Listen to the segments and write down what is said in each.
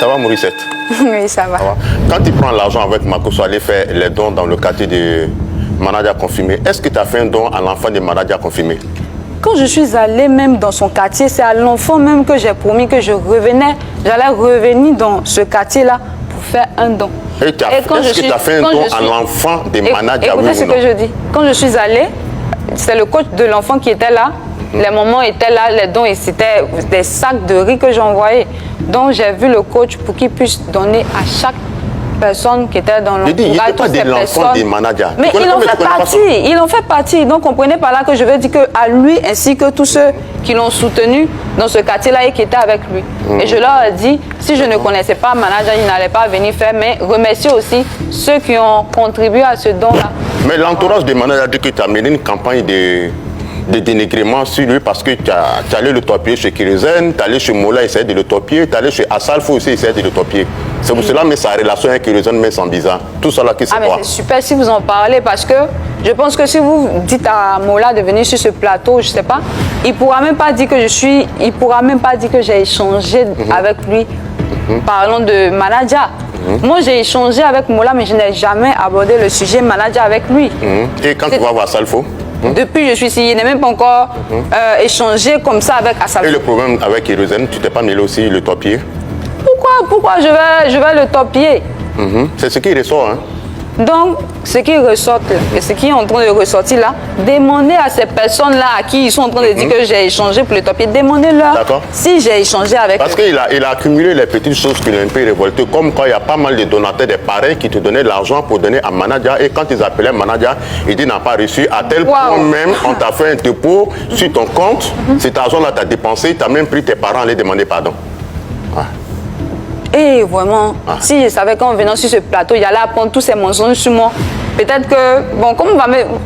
Ça va, Morissette? Oui, ça va. Quand tu prends l'argent avec Makosso, aller faire les dons dans le quartier de Manadia confirmé, est-ce que tu as fait un don à l'enfant de Manadia confirmé? Quand je suis allée même dans son quartier, c'est à l'enfant même que j'ai promis que je revenais. J'allais revenir dans ce quartier-là pour faire un don. Est-ce que tu as fait un don à l'enfant de Manadia? Écoutez ce que je dis. Quand je suis allée, c'est le coach de l'enfant qui était là. Les mamans étaient là, les dons, et c'était des sacs de riz que j'envoyais. Donc j'ai vu le coach pour qu'il puisse donner à chaque personne qui était dans l'entourage. Il n'était pas de l'enfant de Manadia. Mais il en fait partie, il en fait partie. Donc comprenez par là que je veux dire qu'à lui ainsi que tous ceux qui l'ont soutenu dans ce quartier-là et qui étaient avec lui. Et je leur ai dit, si je ne connaissais pas Manadia, il n'allait pas venir faire, mais remercier aussi ceux qui ont contribué à ce don-là. Mais l'entourage de Manadia dit que tu as mené une campagne de dénigrement sur lui parce que tu allé le torpiller chez Kérosène, tu allé chez Mola essayer de le torpiller, tu allé chez Assalfo aussi essayer de le torpiller. C'est pour cela que sa relation avec Kérosène mais sans bizarre. Tout ça là qui se passe. C'est super si vous en parlez parce que je pense que si vous dites à Mola de venir sur ce plateau, je sais pas, il pourra même pas dire que il pourra même pas dire que j'ai échangé avec lui. Parlons de Manadia. Moi, j'ai échangé avec Mola, mais je n'ai jamais abordé le sujet Manadia avec lui. Et quand tu vas voir Assalfo? Depuis, je suis ici, il n'est même pas encore échangé comme ça avec Assalfo. Et le problème avec Kérosène, tu t'es pas mêlé aussi le torpiller? Pourquoi je vais le torpiller? C'est ce qui ressort, hein? Donc, ce qui ressort, et ce qui est en train de ressortir là, demandez à ces personnes-là à qui ils sont en train de dire que j'ai échangé pour le torpiller, demandez-leur si j'ai échangé avec eux. Parce qu'il a accumulé les petites choses qui l'ont un peu révolté, comme quand il y a pas mal de donateurs, des parrains qui te donnaient de l'argent pour donner à Manadia, et quand ils appelaient Manadia, il dit n'a pas reçu, à tel point même, on t'a fait un dépôt sur ton compte, cet argent-là t'as dépensé, tu as même pris tes parents à aller demander pardon. Et vraiment, si je savais qu'en venant sur ce plateau, il allait apprendre tous ces mensonges sur moi, peut-être que, bon, comme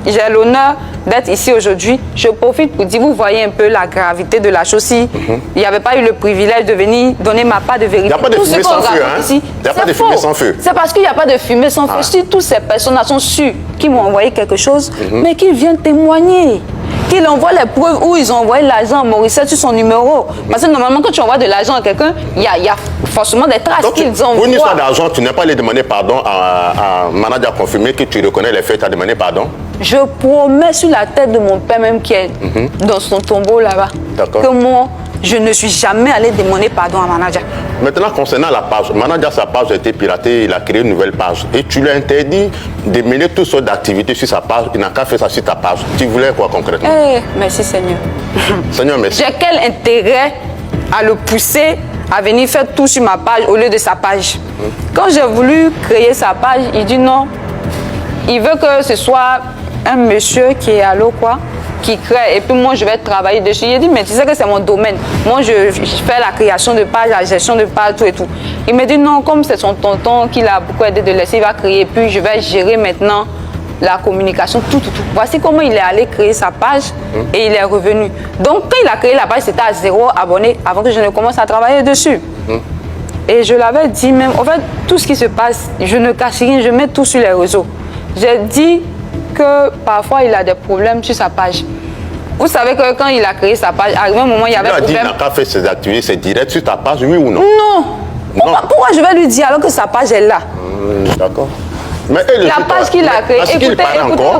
j'ai l'honneur d'être ici aujourd'hui, je profite pour dire, vous voyez un peu la gravité de la chose. Si il n'y avait pas eu le privilège de venir donner ma part de vérité. Il n'y a pas de fumée sans feu, hein? Il n'y a pas de fumée sans feu. C'est parce qu'il n'y a pas de fumée sans feu. Si toutes ces personnes-là sont sûres qu'ils m'ont envoyé quelque chose, mais qu'ils viennent témoigner. Qu'ils envoient les preuves où ils ont envoyé l'argent à Morissette sur son numéro. Parce que normalement, quand tu envoies de l'argent à quelqu'un, il y a forcément des traces qu'ils envoient. Pour une histoire d'argent, tu n'as pas allé demander pardon à Manadia confirmé que tu reconnais les faits, tu as demandé pardon? Je promets sur la tête de mon père même qui est dans son tombeau là-bas que moi, je ne suis jamais allé demander pardon à Manadia. Maintenant, concernant la page, Manadia, sa page a été piratée, il a créé une nouvelle page. Et tu lui as interdit de mener toutes sortes d'activités sur sa page. Il n'a qu'à faire ça sur ta page. Tu voulais quoi concrètement? Merci Seigneur. Seigneur, merci. J'ai quel intérêt à le pousser à venir faire tout sur ma page au lieu de sa page? Quand j'ai voulu créer sa page, il dit non. Il veut que ce soit un monsieur qui est à l'eau, quoi, qui crée, et puis moi je vais travailler dessus. Il dit mais tu sais que c'est mon domaine, moi je fais la création de pages, la gestion de pages, tout et tout. Il me dit non, comme c'est son tonton qui l'a beaucoup aidé de laisser, il va créer, puis je vais gérer maintenant la communication, tout. Voici comment il est allé créer sa page et il est revenu. Donc quand il a créé la page, c'était à 0 abonnés avant que je ne commence à travailler dessus. Et je l'avais dit même, en fait, tout ce qui se passe, je ne cache rien, je mets tout sur les réseaux. J'ai dit que parfois il a des problèmes sur sa page. Vous savez que quand il a créé sa page, à un moment il y avait des problèmes. Il n'a qu'à faire ses activités, c'est direct sur ta page, oui ou non? Non. Pourquoi je vais lui dire alors que sa page est là? D'accord. Mais la page qu'il a créée, écoutez,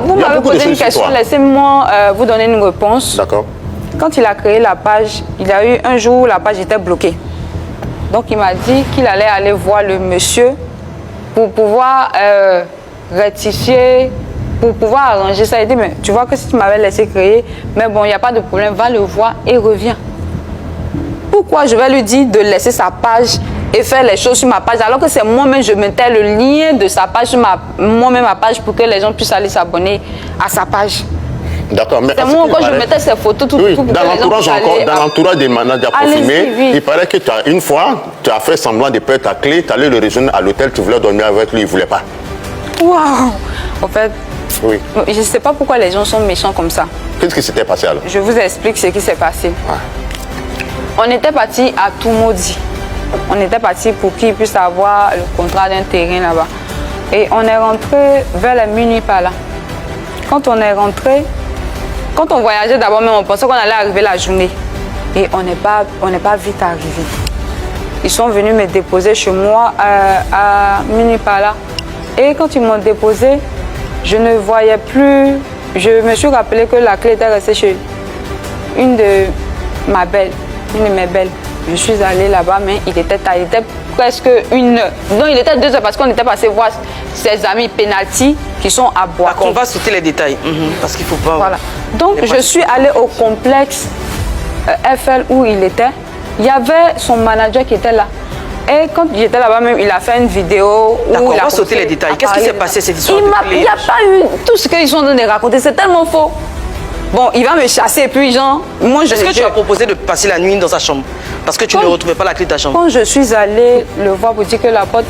vous m'avez posé une question, laissez-moi vous donner une réponse. D'accord. Quand il a créé la page, il y a eu un jour où la page était bloquée. Donc il m'a dit qu'il allait aller voir le monsieur pour pouvoir rectifier, pour pouvoir arranger ça. Il dit, mais tu vois que si tu m'avais laissé créer, mais bon, il n'y a pas de problème, va le voir et reviens. Pourquoi je vais lui dire de laisser sa page et faire les choses sur ma page, alors que c'est moi-même, je mettais le lien de sa page sur moi-même ma page pour que les gens puissent aller s'abonner à sa page. D'accord, mais c'est moi quand je mettais ces photos, tout pour dans l'entourage encore, dans l'entourage des Manadia confirmés, il paraît que une fois, tu as fait semblant de perdre ta clé, tu allais le rejoindre à l'hôtel, tu voulais dormir avec lui, il ne voulait pas. Waouh! En fait, je ne sais pas pourquoi les gens sont méchants comme ça. Qu'est-ce qui s'était passé alors? Je vous explique ce qui s'est passé. On était parti à Toumaudi. On était parti pour qu'il puisse avoir le contrat d'un terrain là-bas. Et on est rentré vers la minuit par là. Quand on est rentré, quand on voyageait d'abord, mais on pensait qu'on allait arriver la journée. Et on n'est pas vite arrivé. ils sont venus me déposer chez moi à Minipala. Et quand ils m'ont déposé, je ne voyais plus. Je me suis rappelé que la clé était restée chez une de mes belles. Je suis allée là-bas, mais il était tard. Il était presque 1 heure. Non, il était 2 heures parce qu'on était passé voir ses amis penalty qui sont à Boaké. D'accord, on va sauter les détails. Parce qu'il ne faut pas... Voilà. Donc, je suis allée au complexe FL où il était. Il y avait son manager qui était là. Et quand j'étais là-bas même, il a fait une vidéo où D'accord, il a on va sauter les détails. Qu'est-ce qui s'est passé cette histoire? Il n'y a pas eu tout ce qu'ils sont en train de raconter. C'est tellement faux. Bon, il va me chasser et puis genre... Est-ce que tu as proposé de passer la nuit dans sa chambre? Parce que tu ne retrouvais pas la clé de ta chambre. Quand je suis allée le voir pour dire que la porte...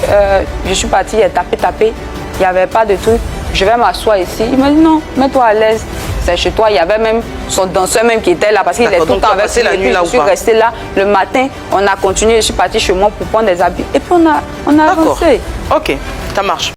je suis partie, il a tapé. Il n'y avait pas de truc. Je vais m'asseoir ici. Il m'a dit non, mets-toi à l'aise. C'est chez toi. Il y avait même son danseur même qui était là parce qu'il est tout le temps avec lui. La nuit là je suis restée là. Le matin, on a continué. Je suis partie chez moi pour prendre des habits. Et puis on a avancé. Ok, ça marche.